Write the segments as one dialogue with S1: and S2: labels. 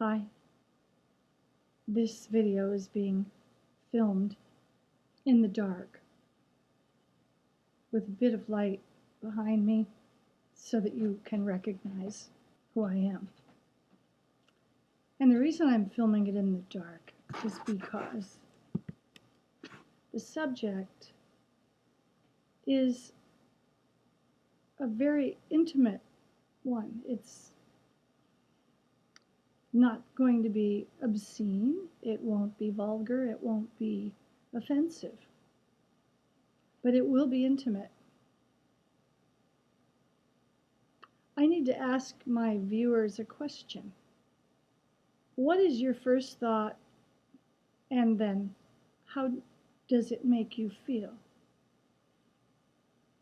S1: Hi. This video is being filmed in the dark with a bit of light behind me so that you can recognize who I am. And the reason I'm filming it in the dark is because the subject is a very intimate one. It's not going to be obscene, it won't be vulgar, it won't be offensive, but it will be intimate. I need to ask my viewers a question. What is your first thought, and then how does it make you feel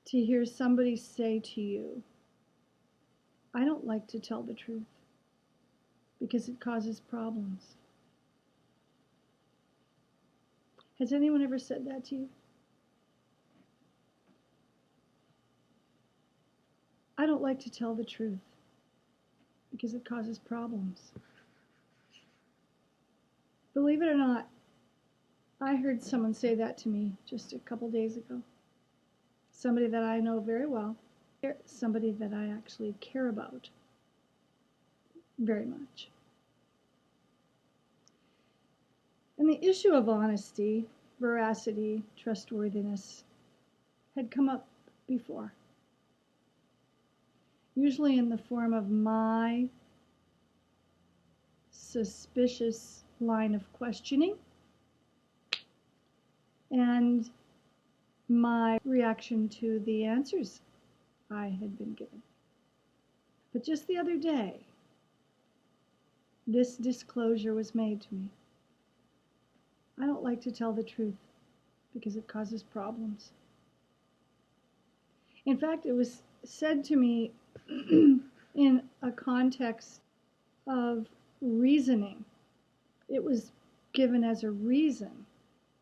S1: to hear somebody say to you, I don't like to tell the truth because it causes problems? Has anyone ever said that to you? I don't like to tell the truth because it causes problems. Believe it or not, I heard someone say that to me just a couple days ago. Somebody that I know very well, somebody that I actually care about very much. And the issue of honesty, veracity, trustworthiness had come up before. Usually in the form of my suspicious line of questioning and my reaction to the answers I had been given. But just the other day, this disclosure was made to me. I don't like to tell the truth because it causes problems. In fact, it was said to me in a context of reasoning. It was given as a reason.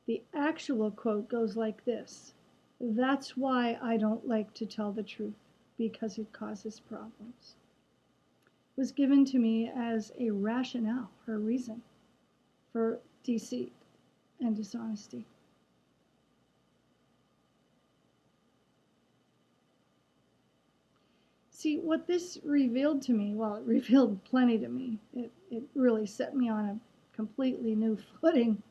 S1: The actual quote goes like this: "That's why I don't like to tell the truth, because it causes problems." It was given to me as a rationale or a reason for deceit and dishonesty. See, what this revealed to me, well, it revealed plenty to me. It really set me on a completely new footing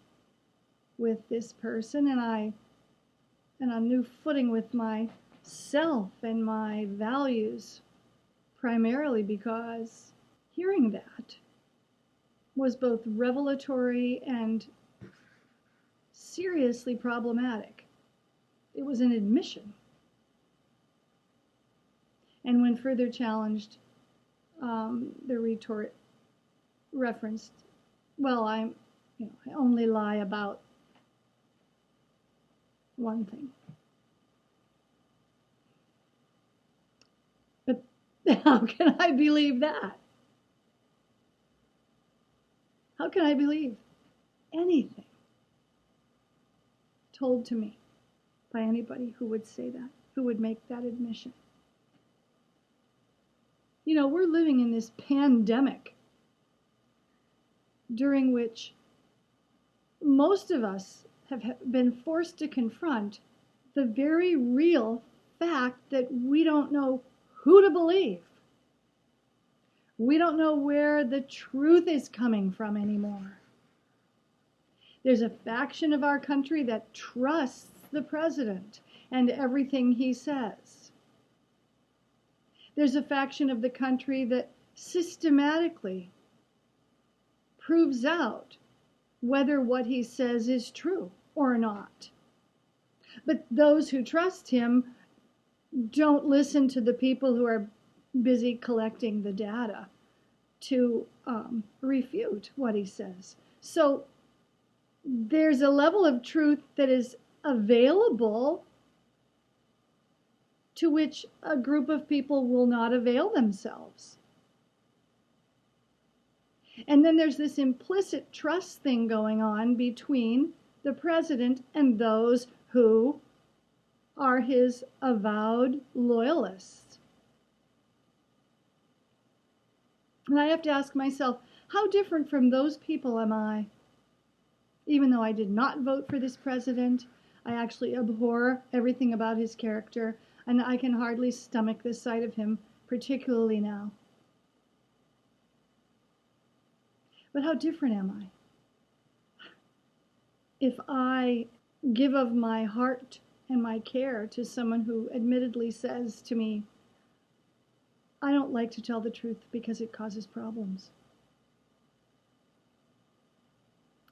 S1: with this person, and a new footing with myself and my values, primarily because hearing that was both revelatory and seriously problematic. It was an admission. And when further challenged, the retort referenced, well, I only lie about one thing. But how can I believe that? How can I believe anything told to me by anybody who would say that, who would make that admission? You know, we're living in this pandemic during which most of us have been forced to confront the very real fact that we don't know who to believe. We don't know where the truth is coming from anymore. There's a faction of our country that trusts the president and everything he says. There's a faction of the country that systematically proves out whether what he says is true or not. But those who trust him don't listen to the people who are busy collecting the data to refute what he says. So there's a level of truth that is available to which a group of people will not avail themselves. And then there's this implicit trust thing going on between the president and those who are his avowed loyalists. And I have to ask myself, How different from those people am I? Even though I did not vote for this president, I actually abhor everything about his character, and I can hardly stomach this side of him, particularly now. But how different am I? If I give of my heart and my care to someone who admittedly says to me, I don't like to tell the truth because it causes problems,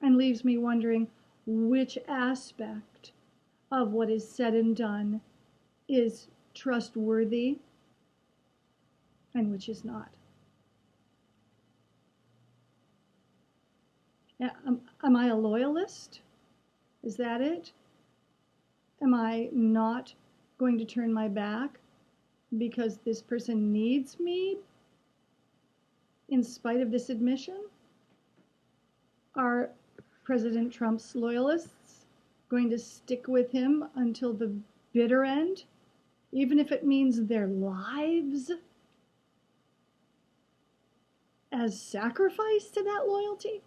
S1: and leaves me wondering which aspect of what is said and done is trustworthy and which is not. Am I a loyalist? Is that it? Am I not going to turn my back because this person needs me in spite of this admission? Are President Trump's loyalists going to stick with him until the bitter end, even if it means their lives as sacrifice to that loyalty?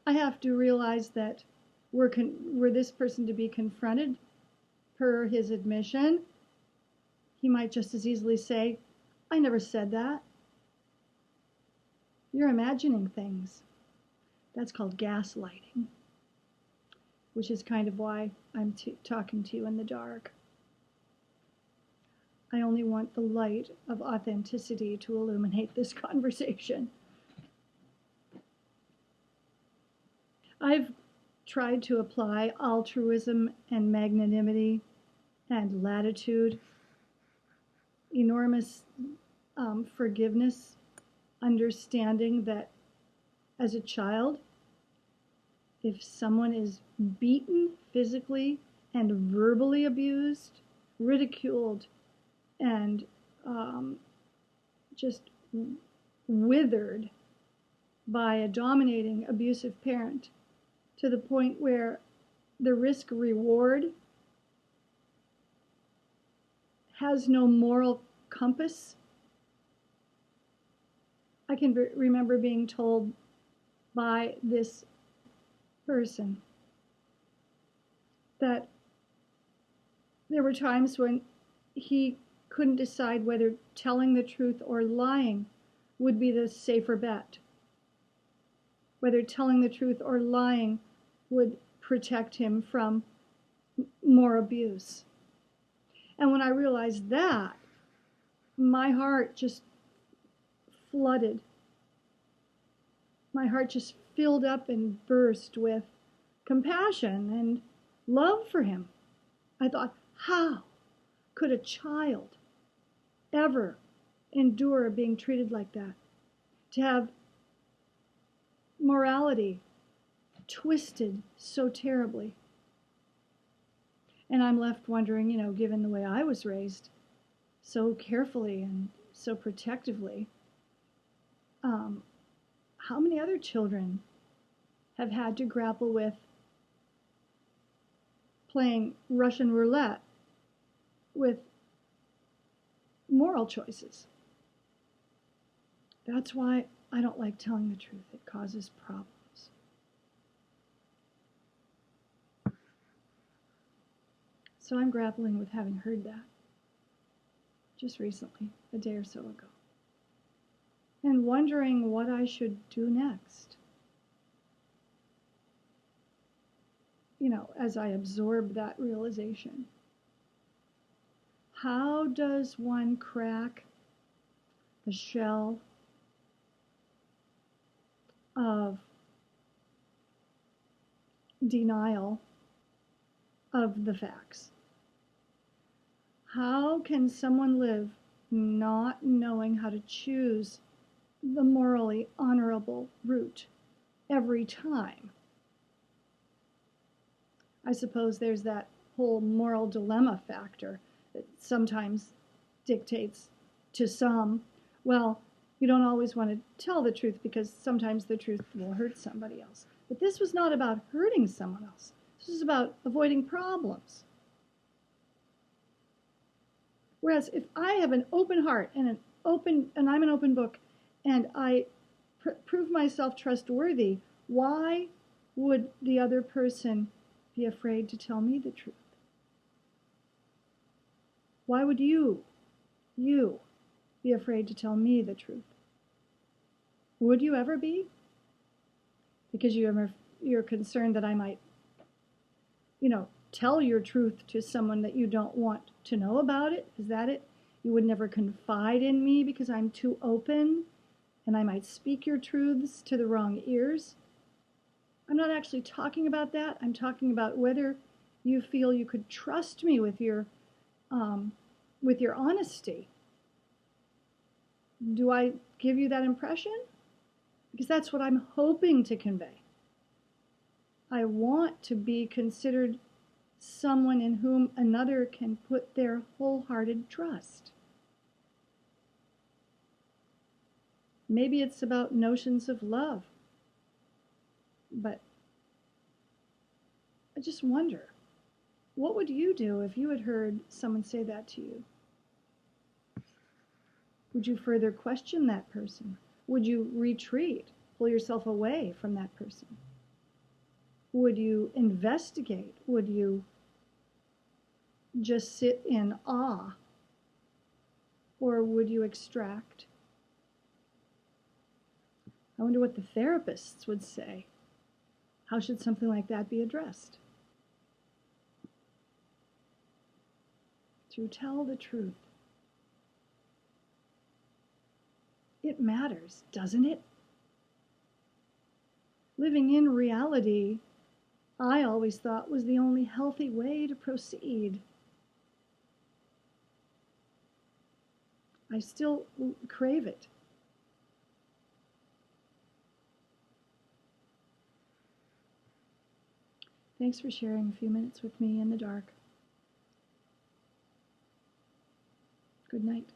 S1: I have to realize that were this person to be confronted per his admission, he might just as easily say, I never said that. You're imagining things. That's called gaslighting, which is kind of why I'm talking to you in the dark. I only want the light of authenticity to illuminate this conversation. I've tried to apply altruism and magnanimity and latitude, enormous forgiveness, understanding that as a child, if someone is beaten physically and verbally abused, ridiculed, and just withered by a dominating, abusive parent, to the point where the risk-reward has no moral compass. I can remember being told by this person that there were times when he couldn't decide whether telling the truth or lying would be the safer bet, whether telling the truth or lying would protect him from more abuse. And when I realized that, my heart just flooded. My heart just filled up and burst with compassion and love for him. I thought, how could a child ever endure being treated like that? To have morality twisted so terribly. And I'm left wondering, given the way I was raised, so carefully and so protectively, how many other children have had to grapple with playing Russian roulette with moral choices? That's why I don't like telling the truth. It causes problems. So I'm grappling with having heard that just recently, a day or so ago, and wondering what I should do next. As I absorb that realization. How does one crack the shell of denial of the facts? How can someone live not knowing how to choose the morally honorable route every time? I suppose there's that whole moral dilemma factor that sometimes dictates to some, well, you don't always want to tell the truth because sometimes the truth will hurt somebody else. But this was not about hurting someone else. This was about avoiding problems. Whereas if I have an open heart and I'm an open book, and I prove myself trustworthy, why would the other person be afraid to tell me the truth? Why would you be afraid to tell me the truth? Would you ever be? Because you're concerned that I might, tell your truth to someone that you don't want to know about it? Is that it? You would never confide in me because I'm too open and I might speak your truths to the wrong ears? I'm not actually talking about that. I'm talking about whether you feel you could trust me with your honesty. Do I give you that impression? Because that's what I'm hoping to convey. I want to be considered someone in whom another can put their wholehearted trust. Maybe it's about notions of love, but I just wonder, what would you do if you had heard someone say that to you? Would you further question that person? Would you retreat, pull yourself away from that person? Would you investigate? Would you just sit in awe? Or would you extract? I wonder what the therapists would say. How should something like that be addressed? To tell the truth. It matters, doesn't it? Living in reality, I always thought, was the only healthy way to proceed. I still crave it. Thanks for sharing a few minutes with me in the dark. Good night.